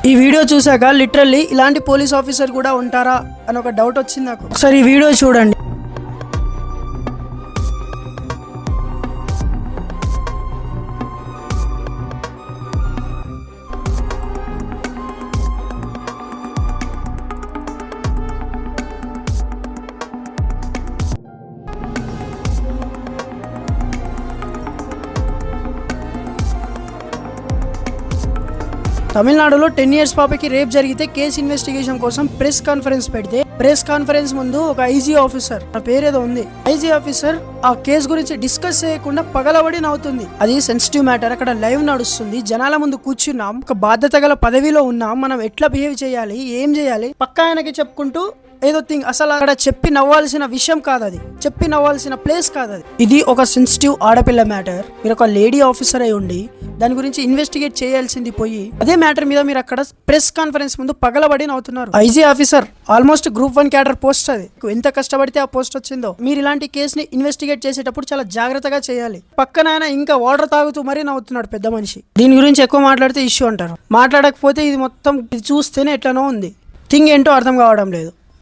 ఈ వీడియో చూసాక లిటరల్లీ ఇలాంటి పోలీస్ ఆఫీసర్ కూడా ఉంటారా అని ఒక డౌట్ వచ్చింది నాకు. ఒకసారి ఈ వీడియో చూడండి. తమిళనాడులో 10 years పాపకి రేప్ జరిగితే కేసు ఇన్వెస్టిగేషన్ కోసం ప్రెస్ కాన్ఫరెన్స్ పెడితే ప్రెస్ కాన్ఫరెన్స్ ముందు ఒక ఐజీ ఆఫీసర్, నా పేరేదో ఉంది, ఐజీ ఆఫీసర్ ఆ కేసు గురించి డిస్కస్ చేయకుండా పగలబడి నవ్వుతుంది. అది సెన్సిటివ్ మ్యాటర్, అక్కడ లైవ్ నడుస్తుంది, జనాల ముందు కూర్చున్నాం, ఒక బాధ్యత గల పదవిలో ఉన్నాం, మనం ఎట్లా బిహేవ్ చేయాలి, ఏం చేయాలి పక్కా ఆయనకి చెప్పుకుంటూ ఏదో థింగ్. అసలు అక్కడ చెప్పి నవ్వాల్సిన విషయం కాదు, అది చెప్పి నవ్వాల్సిన ప్లేస్ కాదు అది. ఇది ఒక సెన్సిటివ్ ఆడపిల్ల మ్యాటర్. మీరు ఒక లేడీ ఆఫీసర్ అయి ఉండి దాని గురించి ఇన్వెస్టిగేట్ చేయాల్సింది పోయి అదే మ్యాటర్ మీద మీరు అక్కడ ప్రెస్ కాన్ఫరెన్స్ ముందు పగలబడి నవ్వుతున్నారు. IG officer almost group 1 cadre post, అది ఎంత కష్టపడితే ఆ పోస్ట్ వచ్చిందో. మీరు ఇలాంటి కేసుని ఇన్వెస్టిగేట్ చేసేటప్పుడు చాలా జాగ్రత్తగా చేయాలి. పక్కన ఆయన ఇంకా వాటర్ తాగుతూ మరీ నవ్వుతున్నాడు పెద్ద మనిషి. దీని గురించి ఎక్కువ మాట్లాడితే ఇష్యూ అంటారు, మాట్లాడకపోతే ఇది మొత్తం చూస్తేనే ఎట్లనో ఉంది. థింగ్ ఏంటో అర్థం కావడం లేదు.